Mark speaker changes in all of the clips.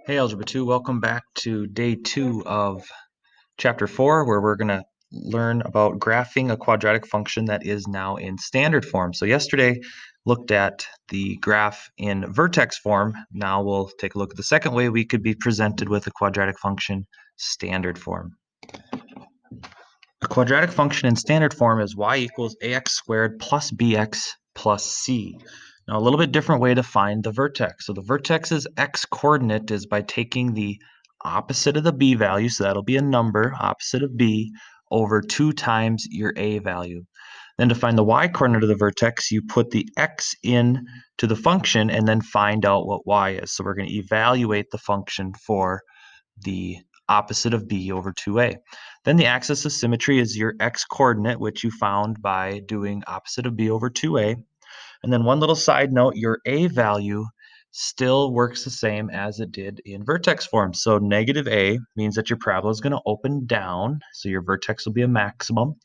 Speaker 1: Hey Algebra 2, welcome back to day 2 of chapter 4, where we're going to learn about graphing a quadratic function that is now in standard form. So yesterday looked at the graph in vertex form. Now we'll take a look at the second way we could be presented with a quadratic function, standard form. A quadratic function in standard form is y equals ax squared plus bx plus c. Now, a little bit different way to find the vertex. So the vertex's x-coordinate is by taking the opposite of the b value, so that'll be a number, opposite of b, over 2 times your a value. Then to find the y-coordinate of the vertex, you put the x in to the function and then find out what y is. So we're going to evaluate the function for the opposite of b over 2a. Then the axis of symmetry is your x-coordinate, which you found by doing opposite of b over 2a. And then one little side note, your a value still works the same as it did in vertex form. So negative a means that your parabola is going to open down, so your vertex will be a maximum.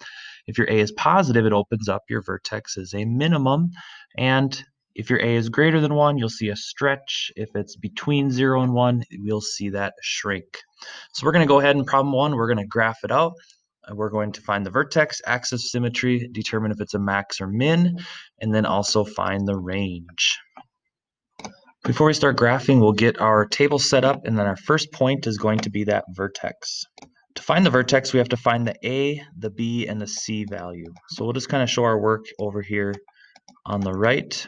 Speaker 1: If your a is positive, it opens up, your vertex is a minimum. And if your a is greater than 1, you'll see a stretch. If it's between 0 and 1, we'll see that shrink. So we're going to go ahead and problem 1, we're going to graph it out. We're going to find the vertex, axis of symmetry, determine if it's a max or min, and then also find the range. Before we start graphing, we'll get our table set up, and then our first point is going to be that vertex. To find the vertex, we have to find the a, the b, and the c value. So we'll just kind of show our work over here on the right.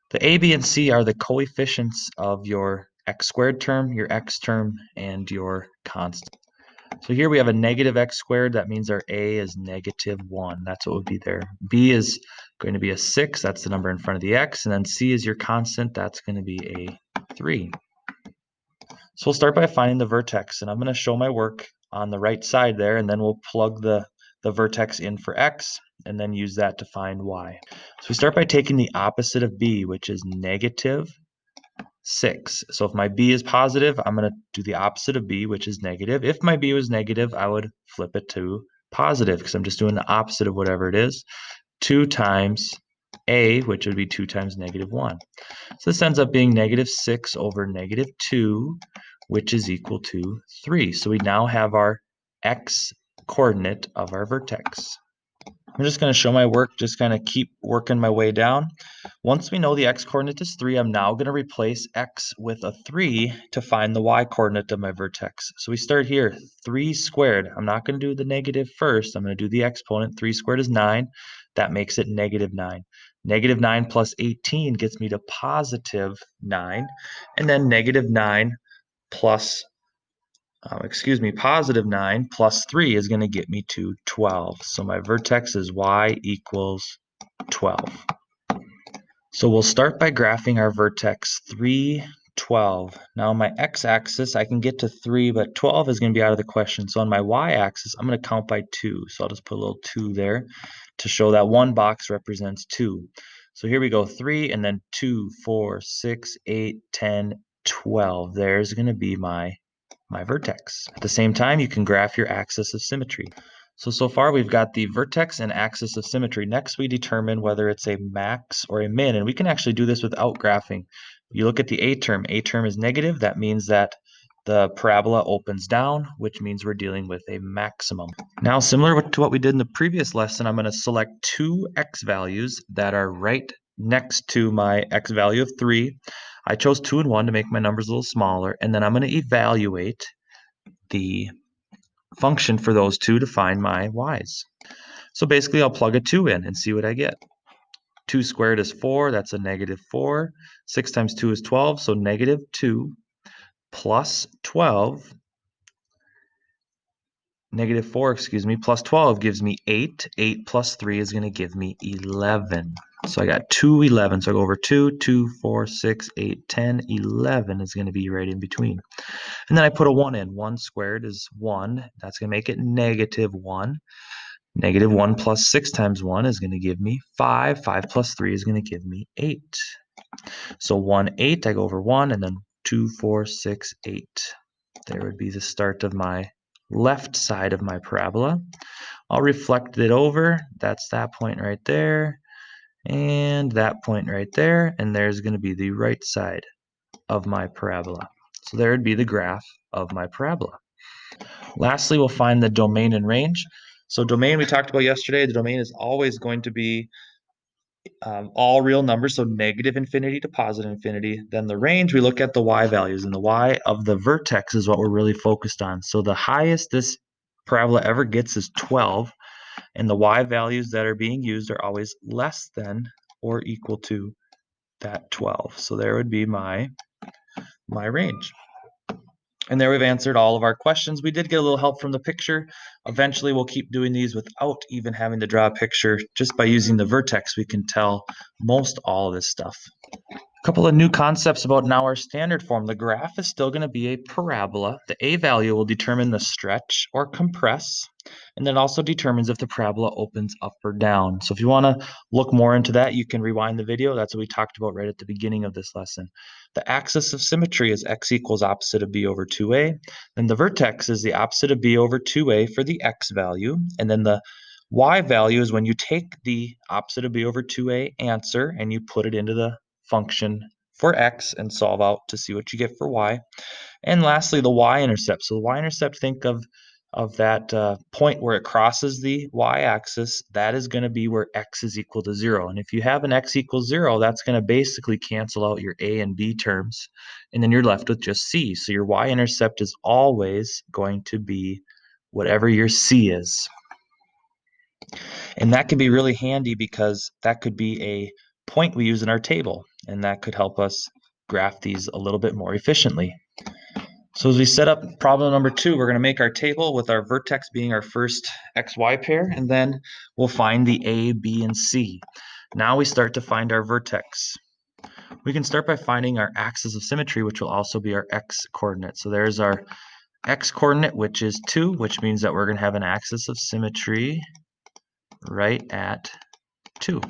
Speaker 1: The a, b, and c are the coefficients of your x squared term, your x term, and your constant. So here we have a negative x squared. That means our a is negative 1. That's what would be there. B is going to be a 6. That's the number in front of the x. And then c is your constant. That's going to be a 3. So we'll start by finding the vertex. And I'm going to show my work on the right side there. And then we'll plug the vertex in for x and then use that to find y. So we start by taking the opposite of b, which is negative 6. So if my b is positive, I'm going to do the opposite of b, which is negative. If my b was negative, I would flip it to positive because I'm just doing the opposite of whatever it is. 2 times a, which would be 2 times negative 1. So this ends up being negative 6 over negative 2, which is equal to 3. So we now have our x coordinate of our vertex. I'm just going to show my work, just kind of keep working my way down. Once we know the x-coordinate is 3, I'm now going to replace x with a 3 to find the y-coordinate of my vertex. So we start here, 3 squared. I'm not going to do the negative first. I'm going to do the exponent. 3 squared is 9. That makes it negative 9. Negative 9 plus 18 gets me to positive 9. And then negative 9 plus positive 9 plus 3 is going to get me to 12. So my vertex is y equals 12. So we'll start by graphing our vertex 3, 12. Now on my x-axis, I can get to 3, but 12 is going to be out of the question. So on my y-axis, I'm going to count by 2. So I'll just put a little 2 there to show that one box represents 2. So here we go, 3, and then 2, 4, 6, 8, 10, 12. There's going to be my vertex. At the same time, you can graph your axis of symmetry. So far we've got the vertex and axis of symmetry. Next, we determine whether it's a max or a min, and we can actually do this without graphing. You look at the a term. A term is negative. That means that the parabola opens down, which means we're dealing with a maximum. Now, similar to what we did in the previous lesson, I'm going to select 2 x values that are right next to my x value of 3. I chose 2 and 1 to make my numbers a little smaller, and then I'm going to evaluate the function for those 2 to find my y's. So basically, I'll plug a 2 in and see what I get. 2 squared is 4, that's a negative 4. 6 times 2 is 12, so negative 2 plus 12, negative 4, plus 12 gives me 8. 8 plus 3 is going to give me 11. So I got 2, 11. So I go over 2, 2, 4, 6, 8, 10, 11 is going to be right in between. And then I put a 1 in. 1 squared is 1. That's going to make it negative 1. Negative 1 plus 6 times 1 is going to give me 5. 5 plus 3 is going to give me 8. So 1, 8, I go over 1, and then 2, 4, 6, 8. There would be the start of my left side of my parabola. I'll reflect it over. That's that point right there, and that point right there, and there's going to be the right side. of my parabola. So there would be the graph of my parabola. Lastly, we'll find the domain and range. So domain we talked about yesterday, the domain is always going to be all real numbers, so negative infinity to positive infinity. Then the range, we look at the y values, and the y of the vertex is what we're really focused on. So the highest this parabola ever gets is 12, and the y values that are being used are always less than or equal to that 12. So there would be my range. And there we've answered all of our questions. We did get a little help from the picture. Eventually we'll keep doing these without even having to draw a picture. Just by using the vertex, we can tell most all of this stuff. A couple of new concepts about now our standard form. The graph is still going to be a parabola. The a value will determine the stretch or compress, and then also determines if the parabola opens up or down. So if you want to look more into that, you can rewind the video. That's what we talked about right at the beginning of this lesson. The axis of symmetry is x equals opposite of b over 2a. Then the vertex is the opposite of b over 2a for the x value. And then the y value is when you take the opposite of b over 2a answer and you put it into the function for x and solve out to see what you get for y. And lastly, the y-intercept. So the y-intercept, think of that point where it crosses the y-axis. That is going to be where x is equal to 0. And if you have an x equals 0, that's going to basically cancel out your a and b terms. And then you're left with just c. So your y-intercept is always going to be whatever your c is. And that can be really handy because that could be a point we use in our table, and that could help us graph these a little bit more efficiently. So as we set up problem number 2, we're going to make our table with our vertex being our first xy pair, and then we'll find the a, b, and c. Now we start to find our vertex. We can start by finding our axis of symmetry, which will also be our x coordinate. So there's our x coordinate, which is 2, which means that we're going to have an axis of symmetry right at 2.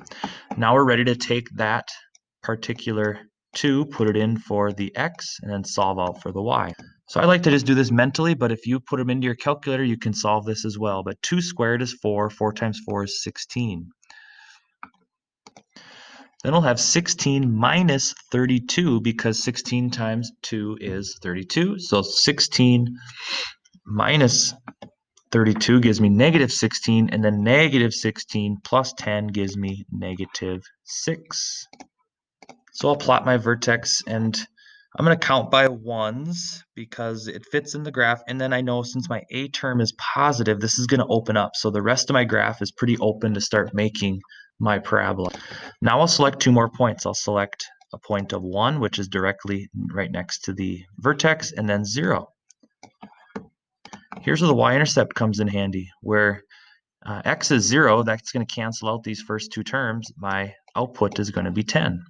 Speaker 1: Now we're ready to take that particular 2, put it in for the x, and then solve out for the y. So I like to just do this mentally, but if you put them into your calculator, you can solve this as well. But 2 squared is 4, 4 times 4 is 16. Then we'll have 16 minus 32 because 16 times 2 is 32. So 16 minus 32 gives me negative 16, and then negative 16 plus 10 gives me negative 6. So I'll plot my vertex, and I'm going to count by ones because it fits in the graph. And then I know since my a term is positive, this is going to open up. So the rest of my graph is pretty open to start making my parabola. Now I'll select 2 more points. I'll select a point of 1, which is directly right next to the vertex, and then 0. Here's where the y-intercept comes in handy, where x is 0. That's going to cancel out these first 2 terms. My output is going to be 10.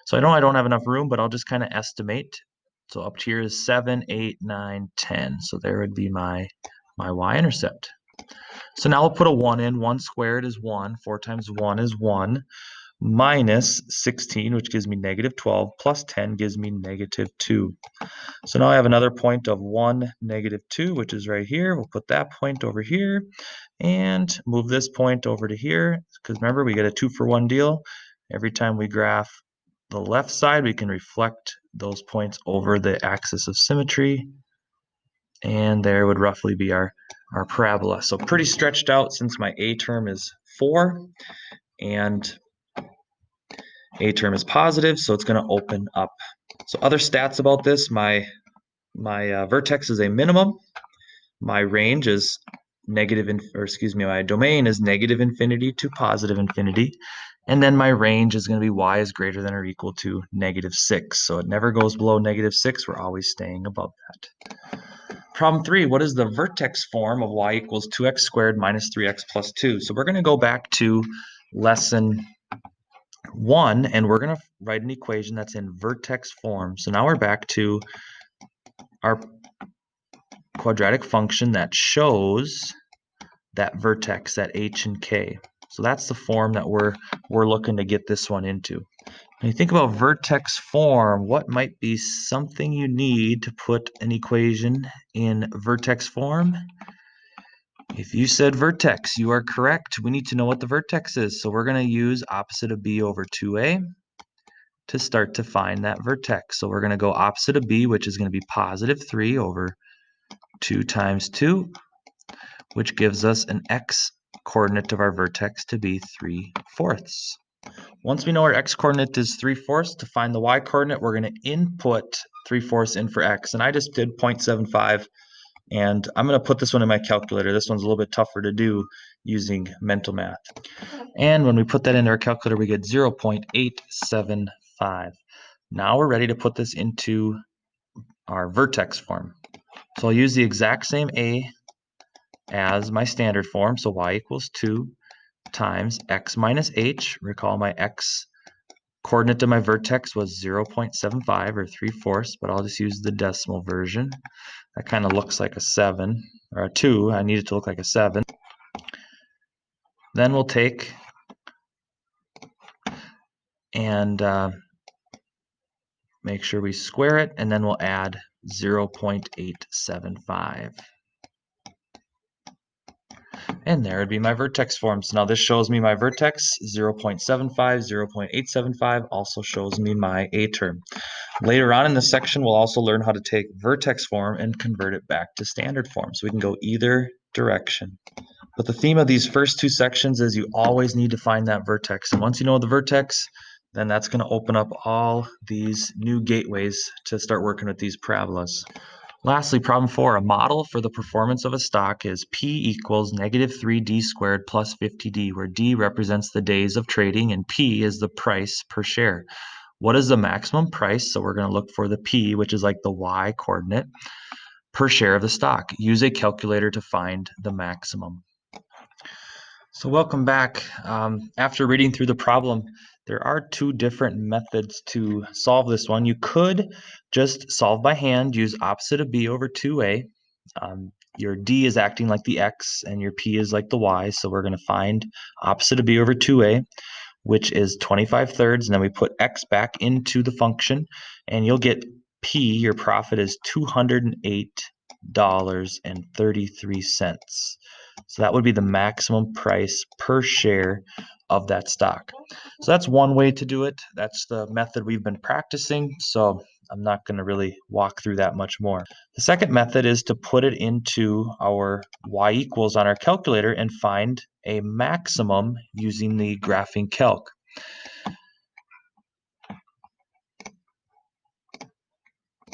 Speaker 1: So I know I don't have enough room, but I'll just kind of estimate. So up here is 7, 8, 9, 10. So there would be my y-intercept. So now we'll put a 1 in. 1 squared is 1. 4 times 1 is 1. Minus 16, which gives me negative 12, plus 10 gives me negative 2. So now I have another point of 1, negative 2, which is right here. We'll put that point over here and move this point over to here. Because remember, we get a 2-for-1 deal. Every time we graph the left side, we can reflect those points over the axis of symmetry, and there would roughly be our parabola. So pretty stretched out since my a term is 4 and a term is positive, so it's going to open up. So other stats about this, my vertex is a minimum, my range is my domain is negative infinity to positive infinity. And then my range is going to be y is greater than or equal to negative 6. So it never goes below negative 6. We're always staying above that. Problem 3, what is the vertex form of y equals 2x squared minus 3x plus 2? So we're going to go back to lesson 1, and we're going to write an equation that's in vertex form. So now we're back to our quadratic function that shows that vertex, that h and k. So that's the form that we're looking to get this one into. When you think about vertex form, what might be something you need to put an equation in vertex form? If you said vertex, you are correct. We need to know what the vertex is. So we're going to use opposite of b over 2a. to start to find that vertex. So we're going to go opposite of b, which is going to be positive 3 over 2 times 2, which gives us an x coordinate of our vertex to be 3/4. Once we know our x-coordinate is 3/4, to find the y-coordinate, we're going to input 3/4 in for x. And I just did 0.75, and I'm going to put this one in my calculator. This one's a little bit tougher to do using mental math. And when we put that into our calculator, we get 0.875. Now we're ready to put this into our vertex form. So I'll use the exact same a as my standard form, so y equals 2 times x minus h. Recall my x coordinate to my vertex was 0.75 or 3/4, but I'll just use the decimal version. That kind of looks like a 7 or a 2. I need it to look like a 7. Then we'll take and make sure we square it, and then we'll add 0.875. And there would be my vertex form. So now this shows me my vertex, 0.75, 0.875 also shows me my a term. Later on in this section, we'll also learn how to take vertex form and convert it back to standard form. So we can go either direction. But the theme of these first two sections is you always need to find that vertex. And once you know the vertex, then that's going to open up all these new gateways to start working with these parabolas. Lastly, problem 4, a model for the performance of a stock is P equals negative 3D squared plus 50D, where D represents the days of trading and P is the price per share. What is the maximum price? So we're going to look for the P, which is like the Y coordinate, per share of the stock. Use a calculator to find the maximum. So welcome back. After reading through the problem, there are two different methods to solve this one. You could just solve by hand, use opposite of b over 2a. Your d is acting like the x and your p is like the y, so we're going to find opposite of b over 2a, which is 25/3, and then we put x back into the function, and you'll get p, your profit is $208.33. So that would be the maximum price per share of that stock. So that's one way to do it. That's the method we've been practicing, so I'm not going to really walk through that much more. The second method is to put it into our y equals on our calculator and find a maximum using the graphing calc.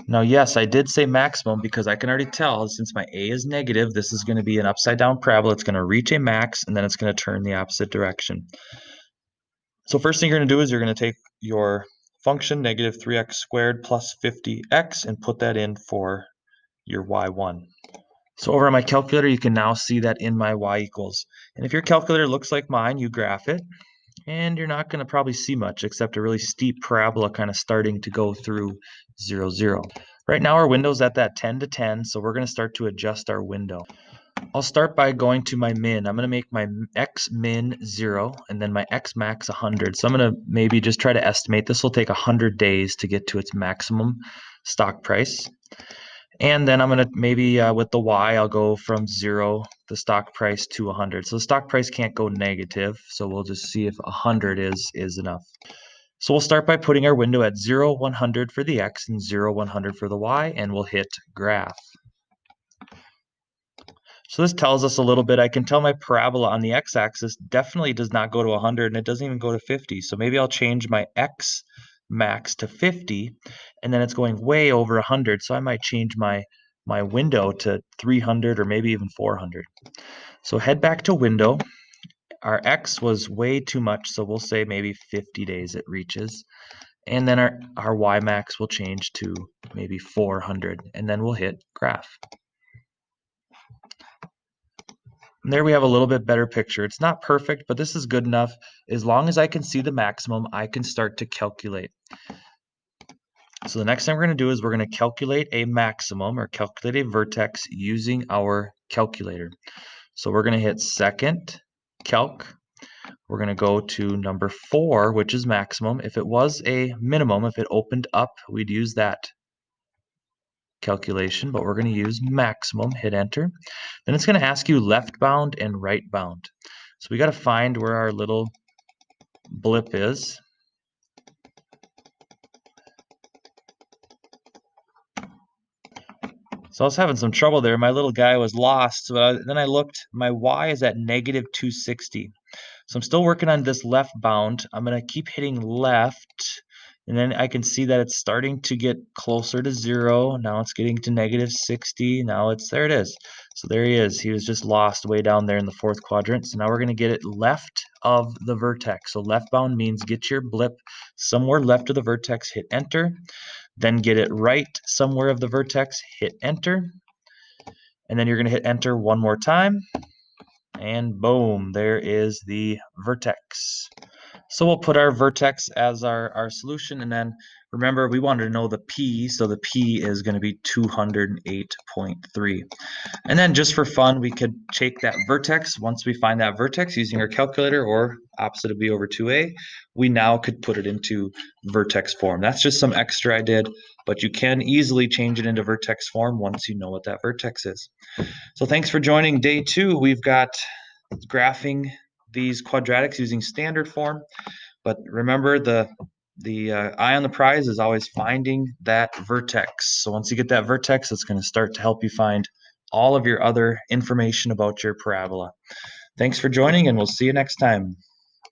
Speaker 1: Now, yes, I did say maximum because I can already tell since my a is negative, this is going to be an upside down parabola. It's going to reach a max and then it's going to turn the opposite direction. So first thing you're going to do is you're going to take your function negative 3x squared plus 50x and put that in for your y1. So over on my calculator, you can now see that in my y equals. And if your calculator looks like mine, you graph it. And you're not going to probably see much except a really steep parabola kind of starting to go through 0, 0. Right now our window's at that 10 to 10, so we're going to start to adjust our window. I'll start by going to my min. I'm going to make my x min 0 and then my x max 100. So I'm going to maybe just try to estimate. This will take 100 days to get to its maximum stock price. And then I'm going to maybe with the y, I'll go from 0, the stock price, to 100. So the stock price can't go negative, so we'll just see if 100 is enough. So we'll start by putting our window at 0, 100 for the x and 0, 100 for the y, and we'll hit graph. So this tells us a little bit. I can tell my parabola on the x-axis definitely does not go to 100, and it doesn't even go to 50. So maybe I'll change my x max to 50, and then it's going way over 100. So I might change my window to 300 or maybe even 400. So head back to window. Our x was way too much, so we'll say maybe 50 days it reaches. And then our y max will change to maybe 400, and then we'll hit graph. And there we have a little bit better picture. It's not perfect, but this is good enough. As long as I can see the maximum, I can start to calculate. So the next thing we're going to do is we're going to calculate a maximum or calculate a vertex using our calculator. So we're going to hit second calc. We're going to go to number 4, which is maximum. If it was a minimum, if it opened up, we'd use that calculation, but we're going to use maximum, hit enter. Then it's going to ask you left bound and right bound. So we got to find where our little blip is. So I was having some trouble there. My little guy was lost. So then I looked, my y is at negative 260. So I'm still working on this left bound. I'm going to keep hitting left. And then I can see that it's starting to get closer to 0. Now it's getting to negative 60. Now there it is. So there he is. He was just lost way down there in the fourth quadrant. So now we're going to get it left of the vertex. So left bound means get your blip somewhere left of the vertex, hit enter. Then get it right somewhere of the vertex, hit enter. And then you're going to hit enter one more time. And boom, there is the vertex. So we'll put our vertex as our solution, and then remember we wanted to know the p, so the p is going to be 208.3. And then just for fun, we could take that vertex. Once we find that vertex using our calculator, or opposite of b over 2a, we now could put it into vertex form. That's just some extra I did, but you can easily change it into vertex form once you know what that vertex is. So thanks for joining day 2. We've got graphing these quadratics using standard form. But remember, the eye on the prize is always finding that vertex. So once you get that vertex, it's going to start to help you find all of your other information about your parabola. Thanks for joining, and we'll see you next time.